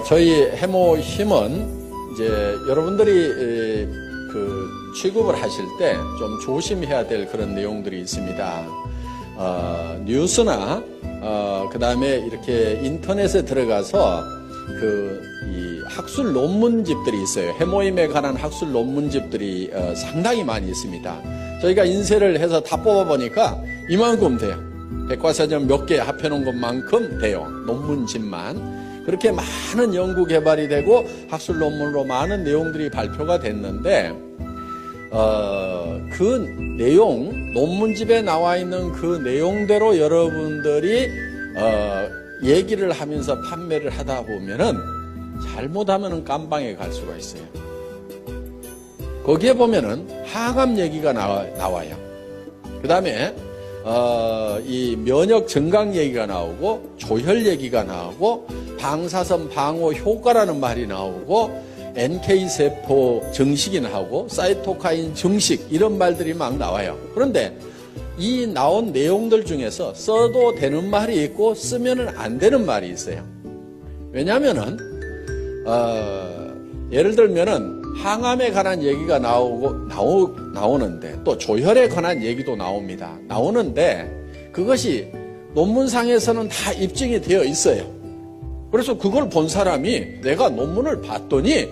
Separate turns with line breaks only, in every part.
저희 해모 힘은 이제 여러분들이 그 취급을 하실 때 좀 조심해야 될 그런 내용들이 있습니다. 뉴스나 그 다음에 이렇게 인터넷에 들어가서 이 학술 논문집들이 있어요. 해모임에 관한 학술 논문집들이 상당히 많이 있습니다. 저희가 인쇄를 해서 다 뽑아보니까 이만큼 돼요. 백과사전 몇 개 합해놓은 것만큼 돼요. 논문집만. 그렇게 많은 연구 개발이 되고 학술 논문으로 많은 내용들이 발표가 됐는데 그 내용, 논문집에 나와 있는 그 내용대로 여러분들이 얘기를 하면서 판매를 하다 보면은 잘못하면은 깜방에 갈 수가 있어요. 거기에 보면은 항암 얘기가 나와요. 그 다음에 이 면역 증강 얘기가 나오고 조혈 얘기가 나오고 방사선 방어 효과라는 말이 나오고 NK세포 증식이 나오고 사이토카인 증식 이런 말들이 막 나와요. 그런데 이 나온 내용들 중에서 써도 되는 말이 있고 쓰면은 안 되는 말이 있어요. 왜냐하면은 예를 들면은 항암에 관한 얘기가 나오는데 또 조혈에 관한 얘기도 나오는데 그것이 논문상에서는 다 입증이 되어 있어요. 그래서 그걸 본 사람이 내가 논문을 봤더니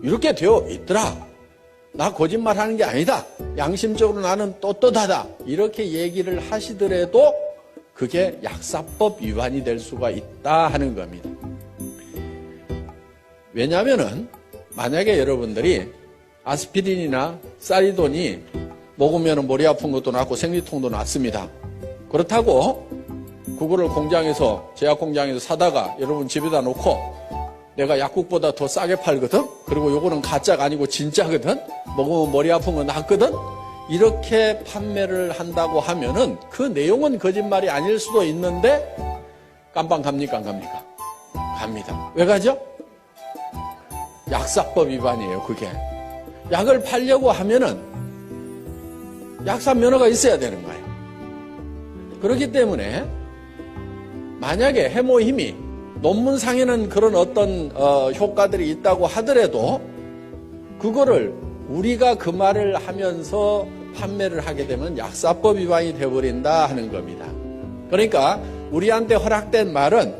이렇게 되어 있더라. 나 거짓말하는 게 아니다. 양심적으로 나는 떳떳하다. 이렇게 얘기를 하시더라도 그게 약사법 위반이 될 수가 있다 하는 겁니다. 왜냐하면은 만약에 여러분들이 아스피린이나 사리돈이 먹으면 머리 아픈 것도 낫고 생리통도 낫습니다. 그렇다고 그거를 공장에서 제약 공장에서 사다가 여러분 집에다 놓고 내가 약국보다 더 싸게 팔거든? 그리고 요거는 가짜가 아니고 진짜거든? 먹으면 머리 아픈 거 낫거든? 이렇게 판매를 한다고 하면은 그 내용은 거짓말이 아닐 수도 있는데 깜빵 갑니까? 안 갑니까? 갑니다. 왜 가죠? 약사법 위반이에요, 그게. 약을 팔려고 하면은 약사 면허가 있어야 되는 거예요. 그렇기 때문에 만약에 해모힘이 논문상에는 그런 어떤 효과들이 있다고 하더라도 그거를 우리가 그 말을 하면서 판매를 하게 되면 약사법 위반이 되어버린다 하는 겁니다. 그러니까 우리한테 허락된 말은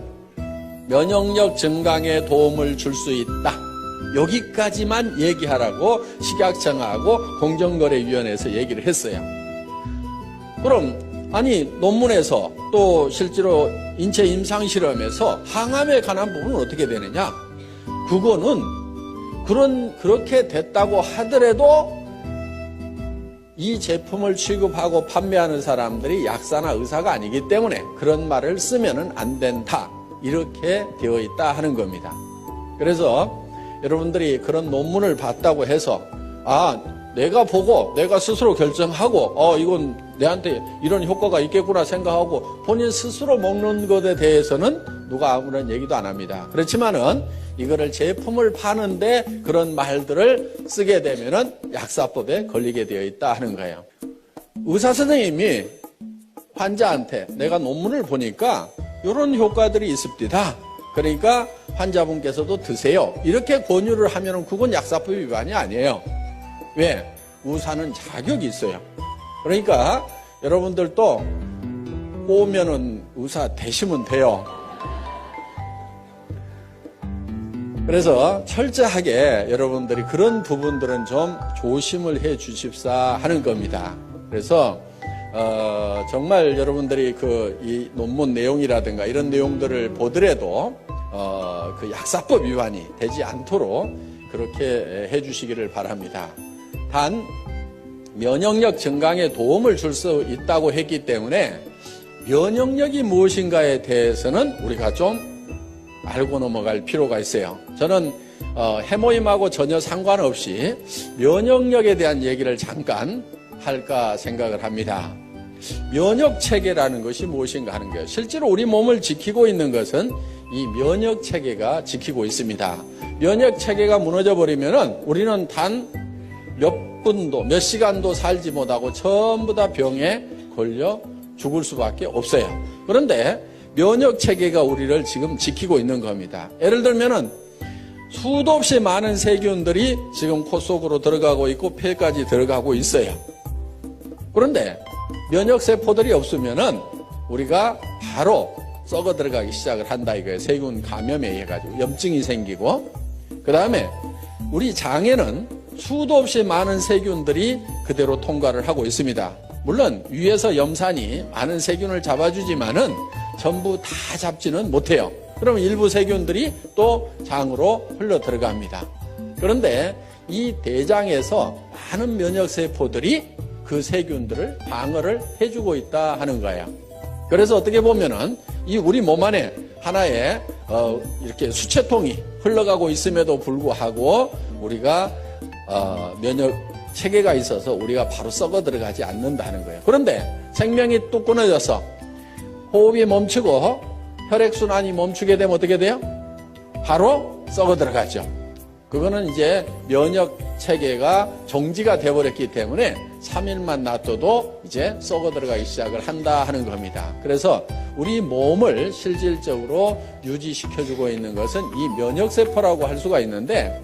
면역력 증강에 도움을 줄 수 있다. 여기까지만 얘기하라고 식약청하고 공정거래위원회에서 얘기를 했어요. 그럼 아니 논문에서 또 실제로 인체 임상실험에서 항암에 관한 부분은 어떻게 되느냐? 그거는 그렇게 됐다고 하더라도 이 제품을 취급하고 판매하는 사람들이 약사나 의사가 아니기 때문에 그런 말을 쓰면은 안 된다. 이렇게 되어 있다 하는 겁니다. 그래서 여러분들이 그런 논문을 봤다고 해서 내가 보고 내가 스스로 결정하고 이건 내한테 이런 효과가 있겠구나 생각하고 본인 스스로 먹는 것에 대해서는 누가 아무런 얘기도 안 합니다. 그렇지만은 이거를 제품을 파는데 그런 말들을 쓰게 되면은 약사법에 걸리게 되어 있다 하는 거예요. 의사 선생님이 환자한테 내가 논문을 보니까 이런 효과들이 있습니다. 그러니까 환자분께서도 드세요. 이렇게 권유를 하면은 그건 약사법 위반이 아니에요. 왜? 의사는 자격이 있어요. 그러니까 여러분들도 꼬우면은 의사 되시면 돼요. 그래서 철저하게 여러분들이 그런 부분들은 좀 조심을 해 주십사 하는 겁니다. 그래서 정말 여러분들이 이 논문 내용이라든가 이런 내용들을 보더라도 그 약사법 위반이 되지 않도록 그렇게 해 주시기를 바랍니다. 단 면역력 증강에 도움을 줄 수 있다고 했기 때문에 면역력이 무엇인가에 대해서는 우리가 좀 알고 넘어갈 필요가 있어요. 저는 해모임하고 전혀 상관없이 면역력에 대한 얘기를 잠깐 할까 생각을 합니다. 면역체계라는 것이 무엇인가 하는 거예요. 실제로 우리 몸을 지키고 있는 것은 이 면역체계가 지키고 있습니다. 면역체계가 무너져 버리면은 우리는 단 몇 분도 몇 시간도 살지 못하고 전부 다 병에 걸려 죽을 수밖에 없어요. 그런데 면역 체계가 우리를 지금 지키고 있는 겁니다. 예를 들면은 수도 없이 많은 세균들이 지금 코 속으로 들어가고 있고 폐까지 들어가고 있어요. 그런데 면역세포들이 없으면은 우리가 바로 썩어 들어가기 시작을 한다 이거예요. 세균 감염에 의해 가지고 염증이 생기고, 그 다음에 우리 장에는 수도 없이 많은 세균들이 그대로 통과를 하고 있습니다. 물론 위에서 염산이 많은 세균을 잡아주지만은 전부 다 잡지는 못해요. 그러면 일부 세균들이 또 장으로 흘러 들어갑니다. 그런데 이 대장에서 많은 면역세포들이 그 세균들을 방어를 해주고 있다 하는 거예요. 그래서 어떻게 보면은 이 우리 몸 안에 하나의 이렇게 수채통이 흘러가고 있음에도 불구하고 우리가 면역 체계가 있어서 우리가 바로 썩어 들어가지 않는다는 거예요. 그런데 생명이 뚝 끊어져서 호흡이 멈추고 혈액순환이 멈추게 되면 어떻게 돼요? 바로 썩어 들어가죠. 그거는 이제 면역 체계가 정지가 되어버렸기 때문에 3일만 놔둬도 이제 썩어 들어가기 시작을 한다 하는 겁니다. 그래서 우리 몸을 실질적으로 유지시켜주고 있는 것은 이 면역세포라고 할 수가 있는데,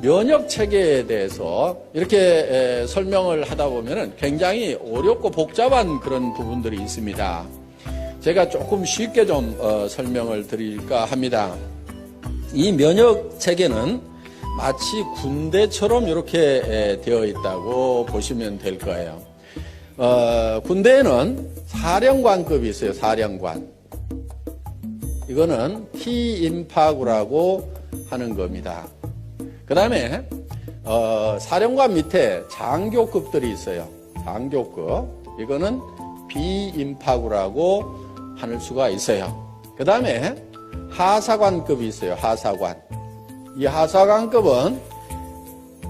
면역 체계에 대해서 이렇게 설명을 하다 보면은 굉장히 어렵고 복잡한 그런 부분들이 있습니다. 제가 조금 쉽게 좀 설명을 드릴까 합니다. 이 면역 체계는 마치 군대처럼 이렇게 되어 있다고 보시면 될 거예요. 군대에는 사령관급이 있어요. 사령관. 이거는 T임파구라고 하는 겁니다. 그 다음에 사령관 밑에 장교급들이 있어요. 장교급. 이거는 B임파구라고 할 수가 있어요. 그 다음에 하사관급이 있어요. 하사관. 이 하사관급은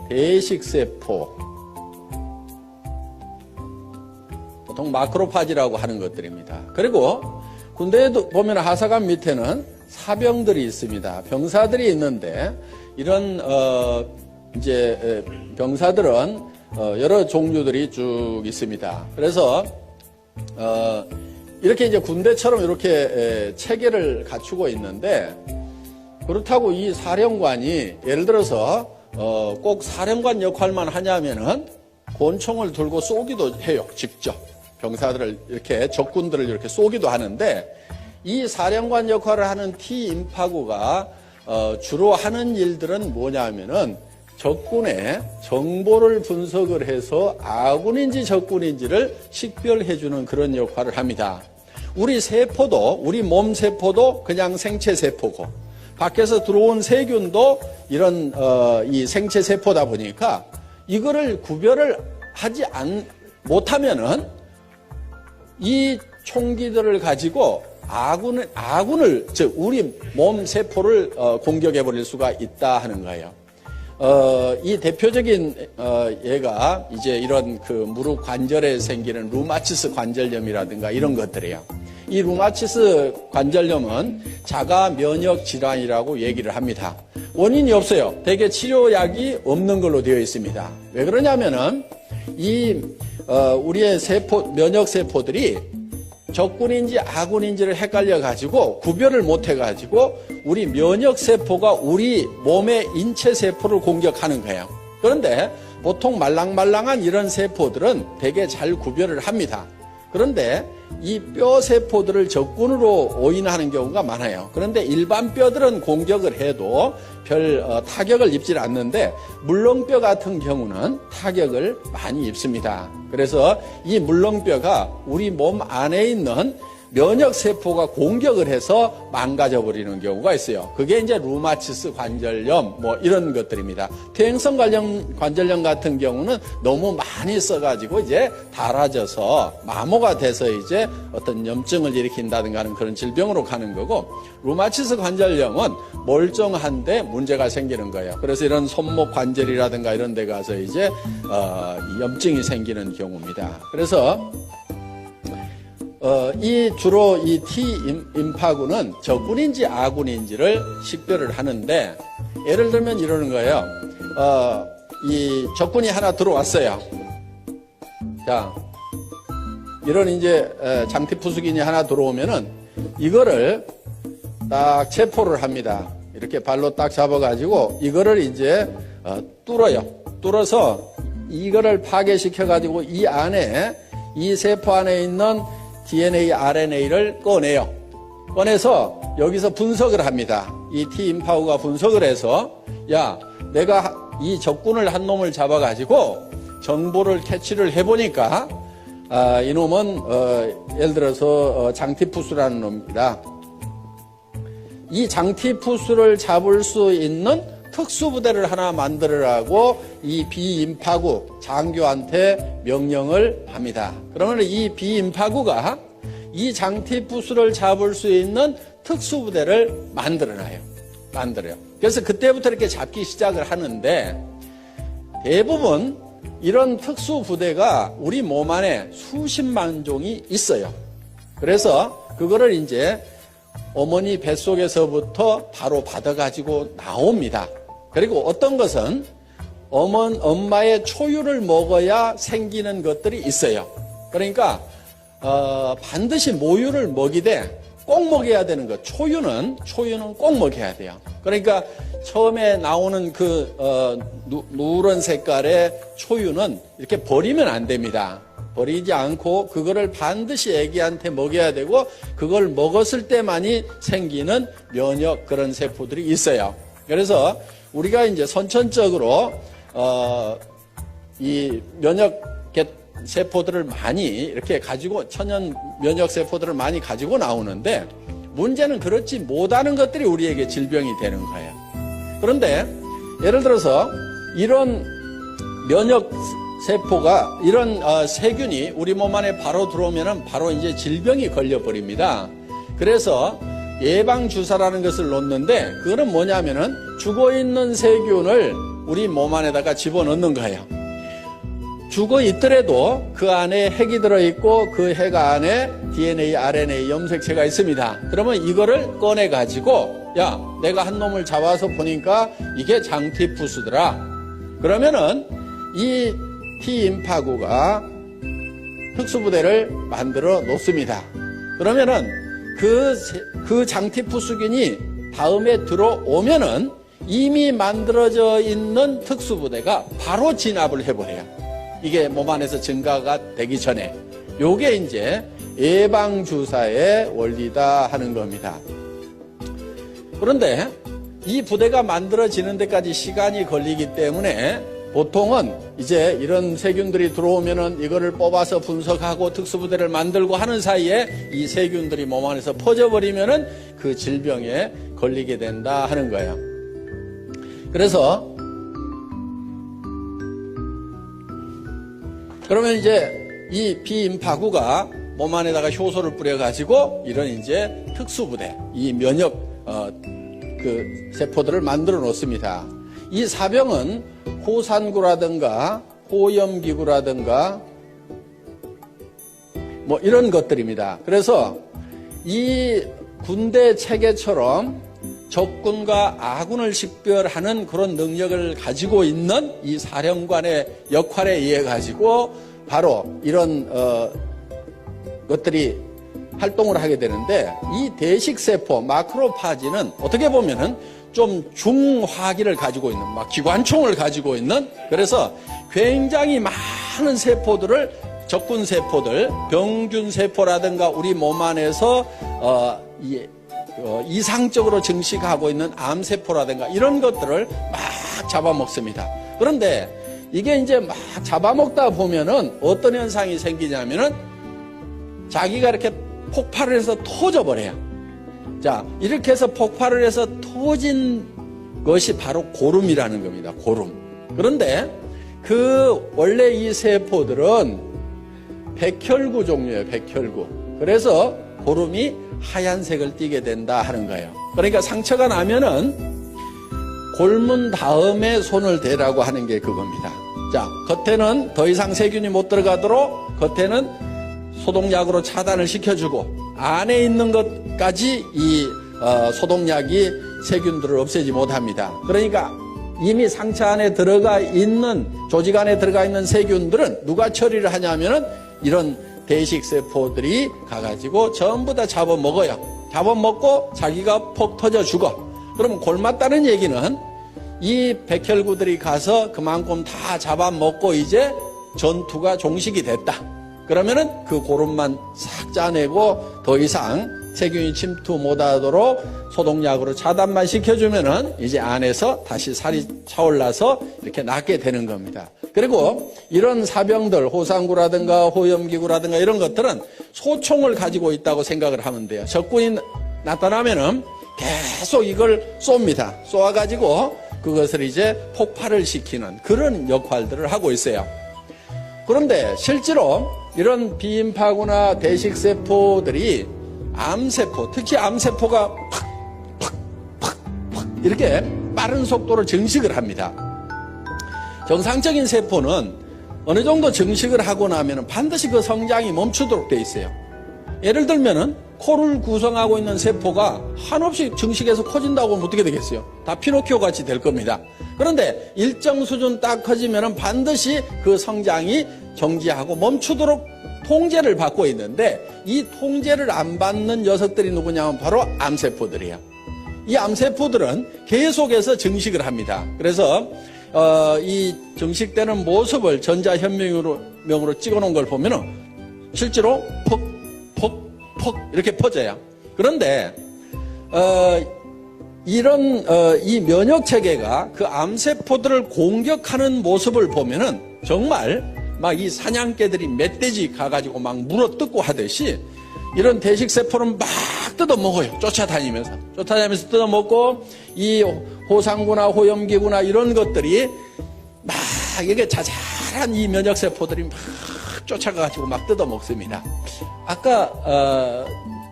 대식세포, 보통 마크로파지라고 하는 것들입니다. 그리고 군대에도 보면 하사관 밑에는 사병들이 있습니다. 병사들이 있는데 이런 이제 병사들은 여러 종류들이 쭉 있습니다. 그래서 이렇게 이제 군대처럼 이렇게 체계를 갖추고 있는데, 그렇다고 이 사령관이 예를 들어서 꼭 사령관 역할만 하냐면은 권총을 들고 쏘기도 해요. 직접 병사들을 이렇게 적군들을 이렇게 쏘기도 하는데, 이 사령관 역할을 하는 T임파구가 주로 하는 일들은 뭐냐면은 적군의 정보를 분석을 해서 아군인지 적군인지를 식별해주는 그런 역할을 합니다. 우리 세포도, 우리 몸 세포도 그냥 생체 세포고, 밖에서 들어온 세균도 이런 이 생체 세포다 보니까 이거를 구별을 하지 못하면은 이 총기들을 가지고 아군을 즉 우리 몸 세포를 공격해 버릴 수가 있다 하는 거예요. 이 대표적인 예가 이제 이런 그 무릎 관절에 생기는 루마티스 관절염이라든가 이런 것들이에요. 이 루마티스 관절염은 자가 면역 질환이라고 얘기를 합니다. 원인이 없어요. 대개 치료약이 없는 걸로 되어 있습니다. 왜 그러냐면은 우리의 면역 세포들이 적군인지 아군인지를 헷갈려 가지고 구별을 못 해 가지고 우리 면역 세포가 우리 몸의 인체 세포를 공격하는 거예요. 그런데 보통 말랑말랑한 이런 세포들은 되게 잘 구별을 합니다. 그런데 이 뼈 세포들을 적군으로 오인하는 경우가 많아요. 그런데 일반 뼈들은 공격을 해도 별 타격을 입질 않는데 물렁뼈 같은 경우는 타격을 많이 입습니다. 그래서 이 물렁뼈가 우리 몸 안에 있는 면역세포가 공격을 해서 망가져 버리는 경우가 있어요. 그게 이제 루마티스 관절염 뭐 이런 것들입니다. 퇴행성 관절염 같은 경우는 너무 많이 써가지고 이제 닳아져서 마모가 돼서 이제 어떤 염증을 일으킨다든가 하는 그런 질병으로 가는 거고, 루마티스 관절염은 멀쩡한데 문제가 생기는 거예요. 그래서 이런 손목 관절이라든가 이런 데 가서 이제 염증이 생기는 경우입니다. 그래서 주로 이 T임파구는 적군인지 아군인지를 식별을 하는데, 예를 들면 이러는 거예요. 이 적군이 하나 들어왔어요. 자, 이런 이제 장티푸스균이 하나 들어오면은 이거를 딱 체포를 합니다. 이렇게 발로 딱 잡아가지고 이거를 이제 뚫어요. 뚫어서 이거를 파괴시켜가지고 이 안에 이 세포 안에 있는 DNA, RNA를 꺼내요. 꺼내서 여기서 분석을 합니다. 이 T임파구가 분석을 해서 야, 내가 이 적군을 한 놈을 잡아가지고 정보를 캐치를 해보니까 이놈은 예를 들어서 장티푸스라는 놈입니다. 이 장티푸스를 잡을 수 있는 특수부대를 하나 만들으라고 이 비임파구 장교한테 명령을 합니다. 그러면 이 비임파구가 이 장티푸스를 잡을 수 있는 특수부대를 만들어요. 그래서 그때부터 이렇게 잡기 시작을 하는데 대부분 이런 특수부대가 우리 몸 안에 수십만 종이 있어요. 그래서 그거를 이제 어머니 뱃속에서부터 바로 받아가지고 나옵니다. 그리고 어떤 것은 엄마의 초유를 먹어야 생기는 것들이 있어요. 그러니까 반드시 모유를 먹이되 꼭 먹여야 되는 것. 초유는 꼭 먹여야 돼요. 그러니까 처음에 나오는 그 누런 색깔의 초유는 이렇게 버리면 안 됩니다. 버리지 않고 그거를 반드시 애기한테 먹여야 되고 그걸 먹었을 때만이 생기는 면역 그런 세포들이 있어요. 그래서 우리가 이제 선천적으로 이 면역 세포들을 많이 이렇게 가지고 천연 면역 세포들을 많이 가지고 나오는데 문제는 그렇지 못하는 것들이 우리에게 질병이 되는 거예요. 그런데 예를 들어서 이런 면역 세포가 이런 세균이 우리 몸 안에 바로 들어오면은 바로 이제 질병이 걸려버립니다. 그래서 예방주사라는 것을 놓는데 그거는 뭐냐면은 죽어있는 세균을 우리 몸 안에다가 집어넣는 거예요. 죽어 있더라도 그 안에 핵이 들어있고 그 핵 안에 DNA, RNA 염색체가 있습니다. 그러면 이거를 꺼내가지고 야, 내가 한 놈을 잡아서 보니까 이게 장티푸스더라. 그러면은 이 T임파구가 특수부대를 만들어 놓습니다. 그러면은 그 장티푸스균이 다음에 들어오면은 이미 만들어져 있는 특수부대가 바로 진압을 해버려요. 이게 몸 안에서 증가가 되기 전에. 요게 이제 예방주사의 원리다 하는 겁니다. 그런데 이 부대가 만들어지는 데까지 시간이 걸리기 때문에 보통은 이제 이런 세균들이 들어오면은 이거를 뽑아서 분석하고 특수부대를 만들고 하는 사이에 이 세균들이 몸 안에서 퍼져버리면은 그 질병에 걸리게 된다 하는 거예요. 그래서 그러면 이제 이 비임파구가 몸 안에다가 효소를 뿌려가지고 이런 이제 특수부대, 이 면역 그 세포들을 만들어 놓습니다. 이 사병은 호산구라든가 호염기구라든가 뭐 이런 것들입니다. 그래서 이 군대 체계처럼 적군과 아군을 식별하는 그런 능력을 가지고 있는 이 사령관의 역할에 의해 가지고 바로 이런 것들이 활동을 하게 되는데 이 대식세포 마크로파지는 어떻게 보면은 좀 중화기를 가지고 있는 막 기관총을 가지고 있는 그래서 굉장히 많은 세포들을 적군 세포들 병균 세포라든가 우리 몸 안에서 이상적으로 증식하고 있는 암세포라든가 이런 것들을 막 잡아먹습니다. 그런데 이게 이제 막 잡아먹다 보면은 어떤 현상이 생기냐면은 자기가 이렇게 폭발을 해서 터져버려요. 자, 이렇게 해서 폭발을 해서 터진 것이 바로 고름이라는 겁니다. 고름. 그런데 원래 이 세포들은 백혈구 종류예요. 백혈구. 그래서 고름이 하얀색을 띠게 된다 하는 거예요. 그러니까 상처가 나면은 곪은 다음에 손을 대라고 하는 게 그겁니다. 자, 겉에는 더 이상 세균이 못 들어가도록 겉에는 소독약으로 차단을 시켜주고 안에 있는 것까지 이 소독약이 세균들을 없애지 못합니다. 그러니까 이미 상처 안에 들어가 있는 조직 안에 들어가 있는 세균들은 누가 처리를 하냐면은 이런 대식세포들이 가가지고 전부 다 잡아먹어요. 잡아먹고 자기가 폭 터져 죽어. 그러면 골맞다는 얘기는 이 백혈구들이 가서 그만큼 다 잡아먹고 이제 전투가 종식이 됐다. 그러면은 그 고름만 싹 짜내고 더 이상 세균이 침투 못하도록 소독약으로 차단만 시켜주면은 이제 안에서 다시 살이 차올라서 이렇게 낫게 되는 겁니다. 그리고 이런 사병들, 호상구라든가 호염기구라든가 이런 것들은 소총을 가지고 있다고 생각을 하면 돼요. 적군이 나타나면은 계속 이걸 쏩니다. 쏘아가지고 그것을 이제 폭발을 시키는 그런 역할들을 하고 있어요. 그런데 실제로 이런 비인파구나 대식세포들이 암세포, 특히 암세포가 팍 이렇게 빠른 속도로 증식을 합니다. 정상적인 세포는 어느 정도 증식을 하고 나면 반드시 그 성장이 멈추도록 돼 있어요. 예를 들면은 코를 구성하고 있는 세포가 한없이 증식해서 커진다고 하면 어떻게 되겠어요? 다 피노키오 같이 될 겁니다. 그런데 일정 수준 딱 커지면은 반드시 그 성장이 정지하고 멈추도록 통제를 받고 있는데 이 통제를 안 받는 녀석들이 누구냐면 바로 암세포들이에요. 이 암세포들은 계속해서 증식을 합니다. 그래서 이 증식되는 모습을 전자현미경으로 찍어놓은 걸 보면은 실제로 퍽 이렇게 퍼져요. 그런데 이런 이 면역 체계가 그 암세포들을 공격하는 모습을 보면은 정말 막 이 사냥개들이 멧돼지 가가지고 막 물어뜯고 하듯이 이런 대식세포는 막 뜯어먹어요. 쫓아다니면서 뜯어먹고 이 호상구나 호염기구나 이런 것들이 막 이게 자잘한 이 면역세포들이 막 쫓아가가지고 막 뜯어먹습니다. 아까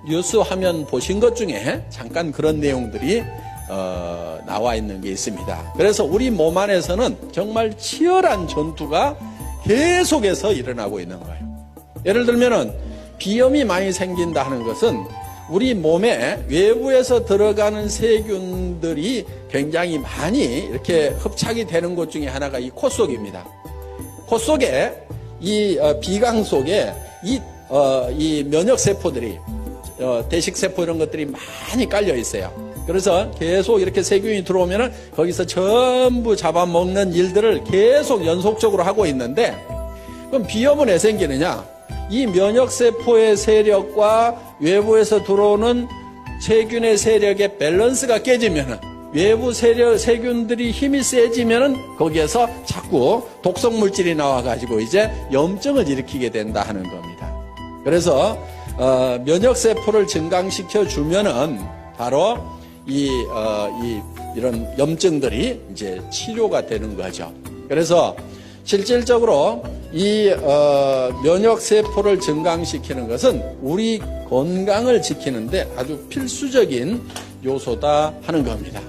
뉴스 화면 보신 것 중에 잠깐 그런 내용들이 나와 있는 게 있습니다. 그래서 우리 몸 안에서는 정말 치열한 전투가 계속해서 일어나고 있는 거예요. 예를 들면은 비염이 많이 생긴다 하는 것은 우리 몸에 외부에서 들어가는 세균들이 굉장히 많이 이렇게 흡착이 되는 것 중에 하나가 이 코 속입니다. 코 속에 이 비강 속에 이 면역세포들이 대식세포 이런 것들이 많이 깔려 있어요. 그래서 계속 이렇게 세균이 들어오면은 거기서 전부 잡아먹는 일들을 계속 연속적으로 하고 있는데 그럼 비염은 왜 생기느냐? 이 면역세포의 세력과 외부에서 들어오는 세균의 세력의 밸런스가 깨지면은 외부 세균들이 힘이 세지면은 거기에서 자꾸 독성 물질이 나와가지고 이제 염증을 일으키게 된다 하는 겁니다. 그래서 면역세포를 증강시켜 주면은 바로 이런 염증들이 이제 치료가 되는 거죠. 그래서 실질적으로 이 면역세포를 증강시키는 것은 우리 건강을 지키는데 아주 필수적인 요소다 하는 겁니다.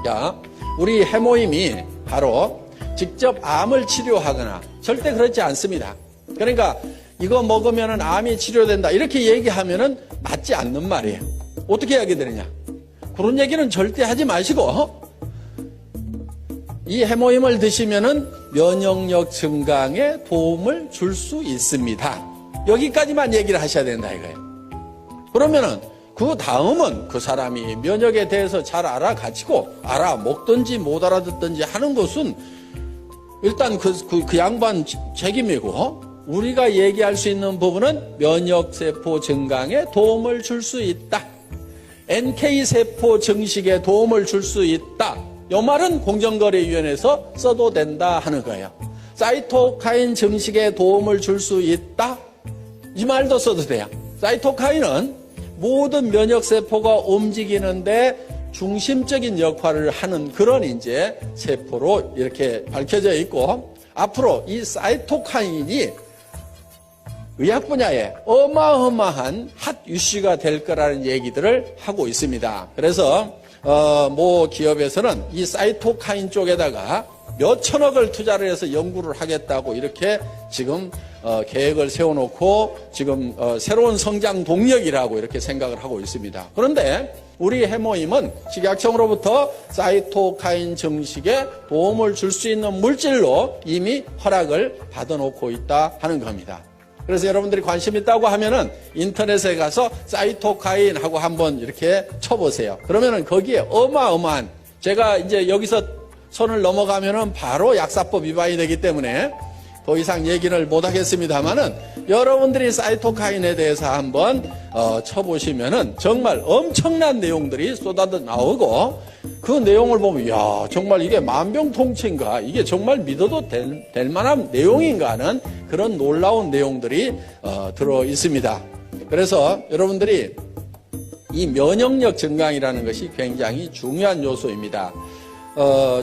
자, 우리 해모임이 바로 직접 암을 치료하거나 절대 그렇지 않습니다. 그러니까 이거 먹으면 암이 치료된다 이렇게 얘기하면은 맞지 않는 말이에요. 어떻게 하게 되느냐? 그런 얘기는 절대 하지 마시고 이 해모임을 드시면은 면역력 증강에 도움을 줄 수 있습니다. 여기까지만 얘기를 하셔야 된다 이거예요. 그러면은 그 다음은 그 사람이 면역에 대해서 잘 알아가지고 알아먹든지 못 알아듣든지 하는 것은 일단 그 양반 책임이고 우리가 얘기할 수 있는 부분은 면역세포 증강에 도움을 줄 수 있다. NK세포 증식에 도움을 줄 수 있다. 이 말은 공정거래위원회에서 써도 된다 하는 거예요. 사이토카인 증식에 도움을 줄 수 있다. 이 말도 써도 돼요. 사이토카인은 모든 면역세포가 움직이는데 중심적인 역할을 하는 그런 이제 세포로 이렇게 밝혀져 있고 앞으로 이 사이토카인이 의학 분야에 어마어마한 핫 이슈가 될 거라는 얘기들을 하고 있습니다. 그래서 모 기업에서는 이 사이토카인 쪽에다가 몇 천억을 투자를 해서 연구를 하겠다고 이렇게 지금 계획을 세워놓고 지금 새로운 성장 동력이라고 이렇게 생각을 하고 있습니다. 그런데 우리 해모임은 식약청으로부터 사이토카인 증식에 도움을 줄 수 있는 물질로 이미 허락을 받아놓고 있다 하는 겁니다. 그래서 여러분들이 관심 있다고 하면은 인터넷에 가서 사이토카인하고 한번 이렇게 쳐보세요. 그러면은 거기에 어마어마한, 제가 이제 여기서 선을 넘어가면은 바로 약사법 위반이 되기 때문에 더 이상 얘기를 못 하겠습니다만은 여러분들이 사이토카인에 대해서 한번 쳐보시면은 정말 엄청난 내용들이 쏟아져 나오고, 그 내용을 보면 야, 정말 이게 만병통치인가, 이게 정말 믿어도 될 만한 내용인가 하는 그런 놀라운 내용들이 들어 있습니다. 그래서 여러분들이 이 면역력 증강이라는 것이 굉장히 중요한 요소입니다.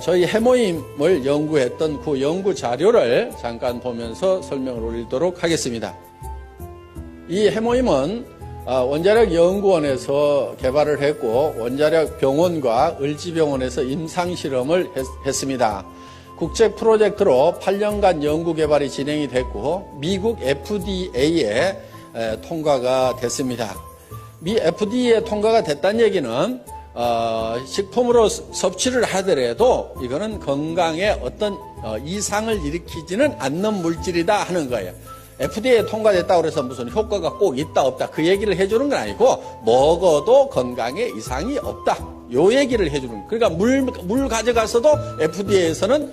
저희 해모임을 연구했던 그 연구 자료를 잠깐 보면서 설명을 올리도록 하겠습니다. 이 해모임은 원자력 연구원에서 개발을 했고, 원자력 병원과 을지병원에서 임상실험을 했습니다. 국제 프로젝트로 8년간 연구 개발이 진행이 됐고, 미국 FDA에 통과가 됐습니다. 미 FDA에 통과가 됐다는 얘기는 식품으로 섭취를 하더라도 이거는 건강에 어떤 이상을 일으키지는 않는 물질이다 하는 거예요. FDA에 통과됐다고 해서 무슨 효과가 꼭 있다 없다 그 얘기를 해주는 건 아니고, 먹어도 건강에 이상이 없다 요 얘기를 해주는 거예요. 그러니까 물 가져가서도 FDA에서는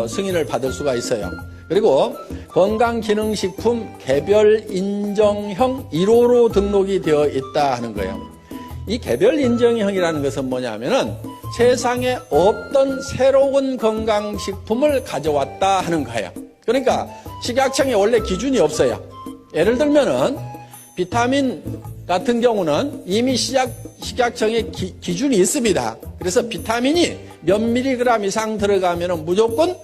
승인을 받을 수가 있어요. 그리고 건강기능식품 개별 인정형 1호로 등록이 되어 있다 하는 거예요. 이 개별 인정형이라는 것은 뭐냐면은 세상에 없던 새로운 건강식품을 가져왔다 하는 거예요. 그러니까 식약청에 원래 기준이 없어요. 예를 들면은 비타민 같은 경우는 이미 식약청에 기준이 있습니다. 그래서 비타민이 몇 밀리그램 이상 들어가면은 무조건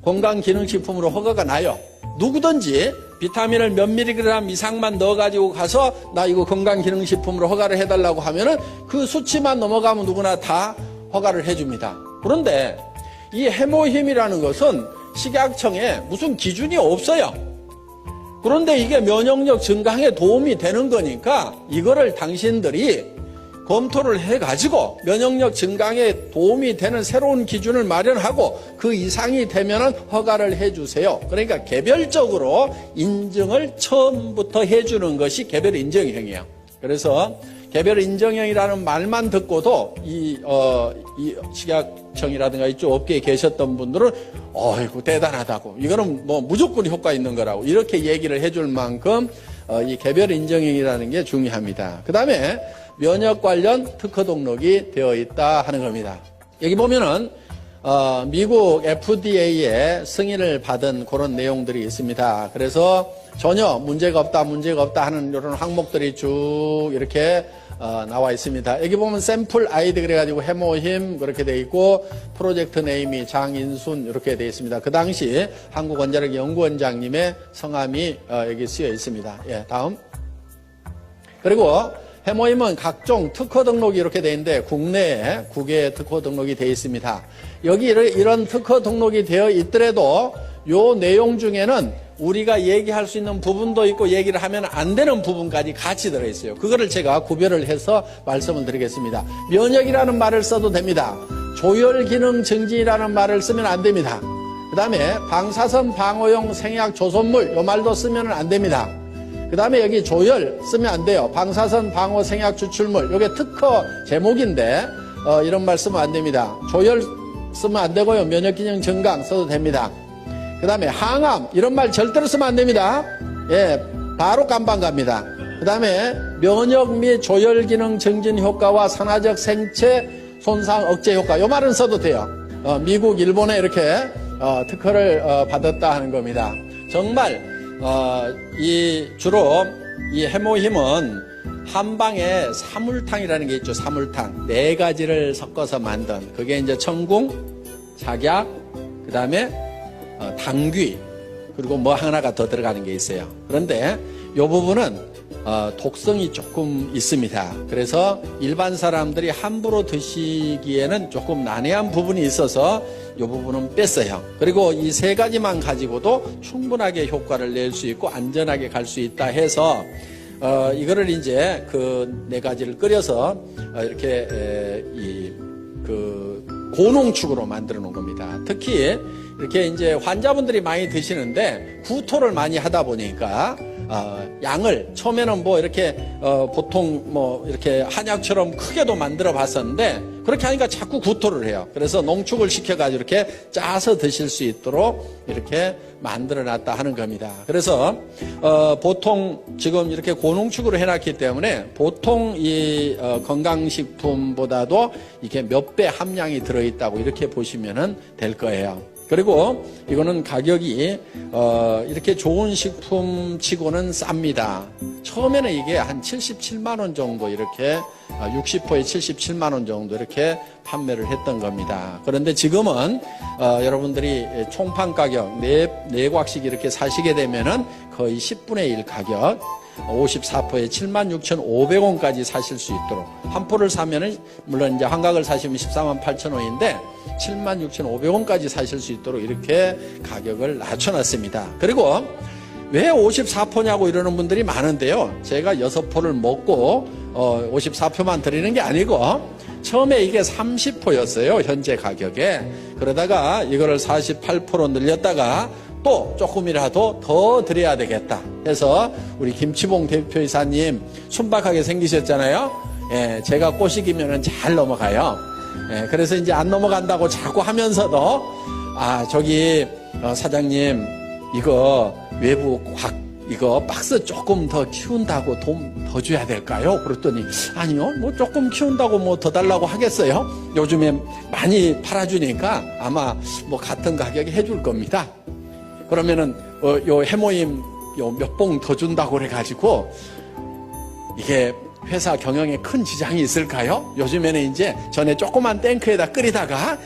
건강기능식품으로 허가가 나요. 누구든지 비타민을 몇 밀리그램 이상만 넣어가지고 가서 나 이거 건강기능식품으로 허가를 해달라고 하면은 그 수치만 넘어가면 누구나 다 허가를 해줍니다. 그런데 이 해모힘이라는 것은 식약청에 무슨 기준이 없어요. 그런데 이게 면역력 증강에 도움이 되는 거니까 이거를 당신들이 검토를 해가지고 면역력 증강에 도움이 되는 새로운 기준을 마련하고 그 이상이 되면은 허가를 해주세요. 그러니까 개별적으로 인증을 처음부터 해주는 것이 개별 인정형이에요. 그래서 개별 인정형이라는 말만 듣고도 이 식약청이라든가 이쪽 업계에 계셨던 분들은 어이구 대단하다고, 이거는 뭐 무조건 효과 있는 거라고 이렇게 얘기를 해줄 만큼 이 개별 인정형이라는 게 중요합니다. 그 다음에 면역 관련 특허 등록이 되어 있다 하는 겁니다. 여기 보면은 미국 FDA에 승인을 받은 그런 내용들이 있습니다. 그래서 전혀 문제가 없다 하는 이런 항목들이 쭉 이렇게 나와 있습니다. 여기 보면 샘플 아이디 그래가지고 해모힘 그렇게 돼 있고, 프로젝트 네임이 장인순 이렇게 돼 있습니다. 그 당시 한국원자력 연구원장님의 성함이 여기 쓰여 있습니다. 예, 다음. 그리고 해모힘은 각종 특허 등록이 이렇게 돼 있는데 국내에 9개의 특허 등록이 되어 있습니다. 여기 이런 특허 등록이 되어 있더라도 요 내용 중에는 우리가 얘기할 수 있는 부분도 있고 얘기를 하면 안 되는 부분까지 같이 들어있어요. 그거를 제가 구별을 해서 말씀을 드리겠습니다. 면역이라는 말을 써도 됩니다. 조혈기능 증진이라는 말을 쓰면 안 됩니다. 그 다음에 방사선 방어용 생약 조선물 요 말도 쓰면 안 됩니다. 그 다음에 여기 조혈 쓰면 안 돼요. 방사선 방어 생약 추출물, 이게 특허 제목인데 이런 말 쓰면 안 됩니다. 조혈 쓰면 안 되고요. 면역기능 증강 써도 됩니다. 그 다음에 항암 이런 말 절대로 쓰면 안 됩니다. 예, 바로 깜빵 갑니다. 그 다음에 면역 및 조혈기능 증진 효과와 산화적 생체 손상 억제 효과, 이 말은 써도 돼요. 미국, 일본에 이렇게 특허를 받았다 하는 겁니다. 정말 주로 이 해모힘은 한방에 사물탕이라는 게 있죠. 사물탕 4가지를 섞어서 만든, 그게 이제 청궁, 작약, 그 다음에 당귀, 그리고 뭐 하나가 더 들어가는 게 있어요. 그런데 이 부분은 독성이 조금 있습니다. 그래서 일반 사람들이 함부로 드시기에는 조금 난해한 부분이 있어서 이 부분은 뺐어요. 그리고 이 3가지만 가지고도 충분하게 효과를 낼 수 있고 안전하게 갈 수 있다 해서 이거를 이제 그 4가지를 끓여서 이렇게 그 고농축으로 만들어 놓은 겁니다. 특히 이렇게 이제 환자분들이 많이 드시는데 구토를 많이 하다 보니까 양을 처음에는 뭐 이렇게 보통 뭐 이렇게 한약처럼 크게도 만들어 봤었는데 그렇게 하니까 자꾸 구토를 해요. 그래서 농축을 시켜가지고 이렇게 짜서 드실 수 있도록 이렇게 만들어 놨다 하는 겁니다. 그래서 보통 지금 이렇게 고농축으로 해놨기 때문에 보통 이 건강식품보다도 이게 몇 배 함량이 들어있다고 이렇게 보시면 될 거예요. 그리고 이거는 가격이 이렇게 좋은 식품 치고는 쌉니다. 처음에는 이게 한 77만 원 정도 이렇게 60호에 77만 원 정도 이렇게 판매를 했던 겁니다. 그런데 지금은 여러분들이 총판 가격 4곽씩 이렇게 사시게 되면은 거의 10분의 1 가격 54포에 76,500원까지 사실 수 있도록 한 포를 사면은 물론 이제 한각을 사시면 148,000원인데 76,500원까지 사실 수 있도록 이렇게 가격을 낮춰놨습니다. 그리고 왜 54포냐고 이러는 분들이 많은데요. 제가 6포를 먹고 54포만 드리는 게 아니고 처음에 이게 30포였어요. 현재 가격에. 그러다가 이거를 48포로 늘렸다가 또 조금이라도 더 드려야 되겠다 해서 우리 김치봉 대표이사님 순박하게 생기셨잖아요. 예, 제가 꼬시기면은 잘 넘어가요. 예, 그래서 이제 안 넘어간다고 자꾸 하면서도 저기 사장님 이거 외부 이거 박스 조금 더 키운다고 돈 더 줘야 될까요? 그랬더니 아니요, 뭐 조금 키운다고 뭐 더 달라고 하겠어요? 요즘에 많이 팔아주니까 아마 뭐 같은 가격에 해줄 겁니다. 그러면은 요 해모임 요 몇 봉 더 준다고 그래가지고 이게 회사 경영에 큰 지장이 있을까요? 요즘에는 이제 전에 조그만 탱크에다 끓이다가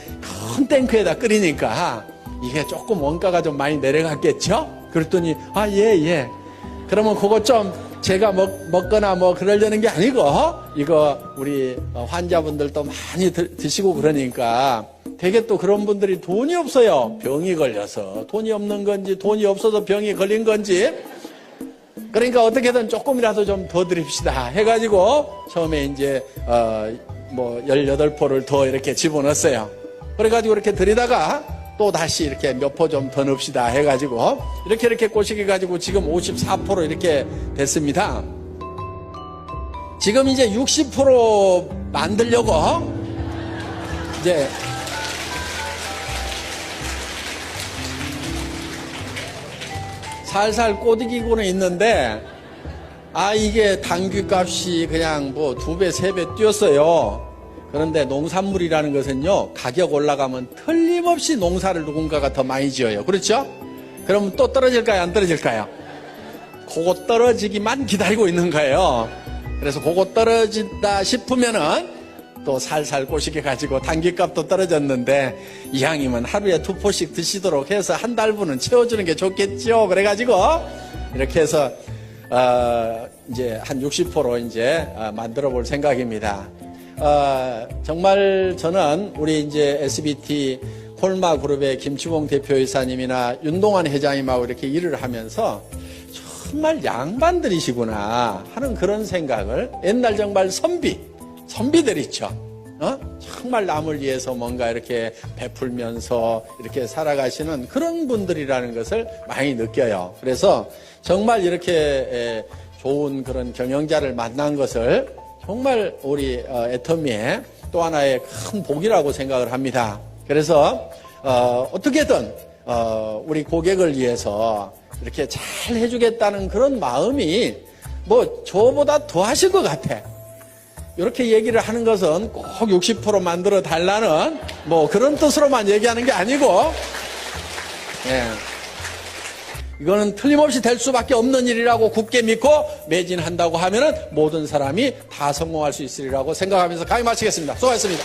큰 탱크에다 끓이니까 이게 조금 원가가 좀 많이 내려갔겠죠? 그랬더니 예. 그러면 그거 좀 제가 먹거나 뭐 그러려는 게 아니고 이거 우리 환자분들도 많이 드시고 그러니까 되게 또 그런 분들이 돈이 없어요. 병이 걸려서 돈이 없는 건지 돈이 없어서 병이 걸린 건지 그러니까 어떻게든 조금이라도 좀 더 드립시다 해가지고 처음에 이제 뭐 18포를 더 이렇게 집어넣었어요. 그래가지고 이렇게 드리다가 또 다시 이렇게 몇 포 좀 더 넣읍시다 해가지고 이렇게 꼬시게 가지고 지금 54포로 이렇게 됐습니다. 지금 이제 60% 만들려고 이제 살살 꼬드기고는 있는데 이게 당귀값이 그냥 뭐 2배, 3배 뛰었어요. 그런데 농산물이라는 것은요, 가격 올라가면 틀림없이 농사를 누군가가 더 많이 지어요. 그렇죠? 그러면 또 떨어질까요? 안 떨어질까요? 그거 떨어지기만 기다리고 있는 거예요. 그래서 그거 떨어진다 싶으면은 또 살살 꼬시게 가지고 당귀값도 떨어졌는데 이왕이면 하루에 2포씩 드시도록 해서 한 달분은 채워주는 게 좋겠죠. 그래가지고 이렇게 해서 이제 한 60포로 이제 만들어 볼 생각입니다. 정말 저는 우리 이제 SBT 콜마 그룹의 김치봉 대표이사님이나 윤동환 회장님하고 이렇게 일을 하면서 정말 양반들이시구나 하는 그런 생각을 옛날 정말 선비들 있죠. 정말 남을 위해서 뭔가 이렇게 베풀면서 이렇게 살아가시는 그런 분들이라는 것을 많이 느껴요. 그래서 정말 이렇게 좋은 그런 경영자를 만난 것을 정말 우리 애터미의 또 하나의 큰 복이라고 생각을 합니다. 그래서 어떻게든 우리 고객을 위해서 이렇게 잘 해주겠다는 그런 마음이 뭐 저보다 더 하실 것 같아. 이렇게 얘기를 하는 것은 꼭 60% 만들어 달라는 뭐 그런 뜻으로만 얘기하는 게 아니고 이거는 틀림없이 될 수밖에 없는 일이라고 굳게 믿고 매진한다고 하면은 모든 사람이 다 성공할 수 있으리라고 생각하면서 강의 마치겠습니다. 수고하셨습니다.